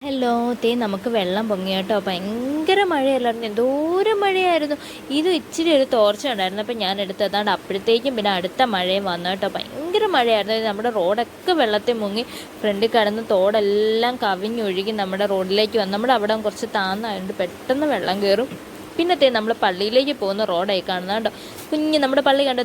Hello നമുക്ക് വെള്ളം പൊങ്ങി കേട്ടോ. ഭയങ്കര മഴയല്ലായിരുന്നു, എന്തോരം മഴയായിരുന്നു. ഇത് ഇച്ചിരി ഒരു തോർച്ച ഉണ്ടായിരുന്നു, അപ്പം ഞാൻ എടുത്തതാണ്ട്. അപ്പോഴത്തേക്കും പിന്നെ അടുത്ത മഴയും വന്നു കേട്ടോ. ഭയങ്കര മഴയായിരുന്നു. നമ്മുടെ റോഡൊക്കെ വെള്ളത്തിൽ മുങ്ങി, ഫ്രണ്ടിൽ കിടന്ന് തോടെല്ലാം കവിഞ്ഞൊഴുകി നമ്മുടെ റോഡിലേക്ക് വന്നു. നമ്മുടെ അവിടെ കുറച്ച് താന്നായതുകൊണ്ട് പെട്ടെന്ന് വെള്ളം കയറും. പിന്നത്തെ നമ്മൾ പള്ളിയിലേക്ക് പോകുന്ന റോഡായി കാണുന്നത് കേട്ടോ. നമ്മുടെ പള്ളി കണ്ട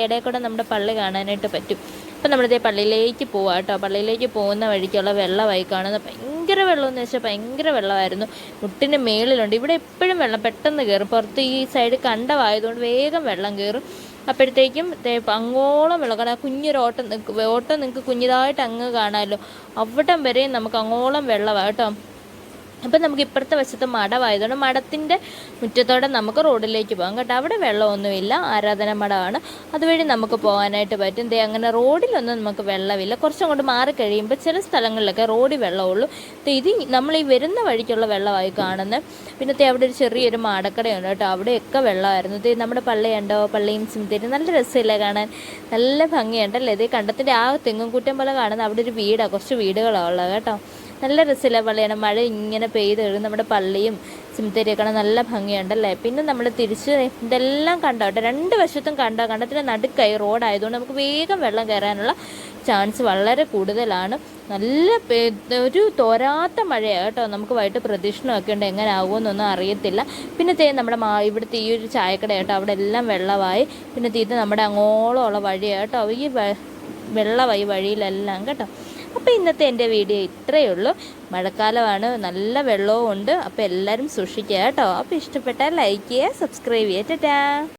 ഇടയിൽ കൂടെ നമ്മുടെ പള്ളി കാണാനായിട്ട് പറ്റും. അപ്പം നമ്മളിതേ പള്ളിയിലേക്ക് പോവാം കേട്ടോ. പള്ളിയിലേക്ക് പോകുന്ന വഴിക്കുള്ള വെള്ളമായി കാണുന്നത്. ഭയങ്കര വെള്ളമെന്ന് വെച്ചാൽ ഭയങ്കര വെള്ളമായിരുന്നു. മുട്ടിന് മേളിലുണ്ട്. ഇവിടെ എപ്പോഴും വെള്ളം പെട്ടെന്ന് കയറും. പുറത്ത് ഈ സൈഡ് കണ്ടമായതുകൊണ്ട് വേഗം വെള്ളം കയറും. അപ്പോഴത്തേക്കും അങ്ങോളം വെള്ളം കാണാം. കുഞ്ഞൊരു ഓട്ടം നിങ്ങൾക്ക് കുഞ്ഞിതായിട്ട് അങ്ങ് കാണാമല്ലോ. അവിടം വരെയും നമുക്ക് അങ്ങോളം വെള്ളമാണ് കേട്ടോ. അപ്പം നമുക്ക് ഇപ്പുറത്തെ വശത്ത് മഠമായതുകൊണ്ട് മഠത്തിൻ്റെ മുറ്റത്തോടെ നമുക്ക് റോഡിലേക്ക് പോകാം കേട്ടോ. അവിടെ വെള്ളമൊന്നുമില്ല, ആരാധന മഠമാണ്. അതുവഴി നമുക്ക് പോകാനായിട്ട് പറ്റും. അങ്ങനെ റോഡിലൊന്നും നമുക്ക് വെള്ളമില്ല. കുറച്ചങ്ങോട്ട് മാറിക്കഴിയുമ്പോൾ ചില സ്ഥലങ്ങളിലൊക്കെ റോഡിൽ വെള്ളമുള്ളൂ. ഇത് നമ്മൾ ഈ വരുന്ന വഴിക്കുള്ള വെള്ളമായി കാണുന്നത്. പിന്നെ അവിടെ ഒരു ചെറിയൊരു മാടക്കടയുണ്ട് കേട്ടോ. അവിടെയൊക്കെ വെള്ളമായിരുന്നു. നമ്മുടെ പള്ളിയുണ്ടോ, പള്ളിയും സിമിത്തേരി നല്ല രസമില്ല കാണാൻ, നല്ല ഭംഗിയുണ്ടല്ലേ. കണ്ടത്തിൻ്റെ ആ തെങ്ങുംകൂറ്റം പോലെ കാണുന്നത് അവിടെ ഒരു വീടാണ്, കുറച്ച് വീടുകളാണ് ഉള്ളത് കേട്ടോ. നല്ല രസമില്ല പള്ളിയാണ്. മഴ ഇങ്ങനെ പെയ്ത് കഴിയും നമ്മുടെ പള്ളിയും സിമിത്തേരിയൊക്കെ കാണാൻ നല്ല ഭംഗിയുണ്ടല്ലേ. പിന്നെ നമ്മൾ തിരിച്ച് ഇതെല്ലാം കണ്ടോട്ടെ, രണ്ട് വശത്തും കണ്ടത്തിൻ്റെ നടുക്കായി റോഡായതുകൊണ്ട് നമുക്ക് വേഗം വെള്ളം കയറാനുള്ള ചാൻസ് വളരെ കൂടുതലാണ്. നല്ല ഒരു തോരാത്ത മഴയാണ് കേട്ടോ. നമുക്ക് വൈകിട്ട് പ്രദക്ഷിണമൊക്കെ ഉണ്ട്, എങ്ങനെ ആകുമെന്നൊന്നും അറിയത്തില്ല. പിന്നെ നമ്മുടെ ഇവിടുത്തെ ഈ ഒരു ചായക്കട കേട്ടോ, അവിടെ എല്ലാം വെള്ളമായി. പിന്നെ ഇത് നമ്മുടെ അങ്ങോളമുള്ള വഴിയാണ് കേട്ടോ. ഈ വെള്ളമായി വഴിയിലെല്ലാം കേട്ടോ. അപ്പോൾ ഇന്നത്തെ എൻ്റെ വീഡിയോ ഇത്രയേ ഉള്ളൂ. മഴക്കാലമാണ്, നല്ല വെള്ളവും ഉണ്ട്. അപ്പോൾ എല്ലാവരും സൂക്ഷിക്കുക കേട്ടോ. അപ്പോൾ ഇഷ്ടപ്പെട്ടാൽ ലൈക്ക് ചെയ്യുക, സബ്സ്ക്രൈബ് ചെയ്യുക. ടാറ്റാ.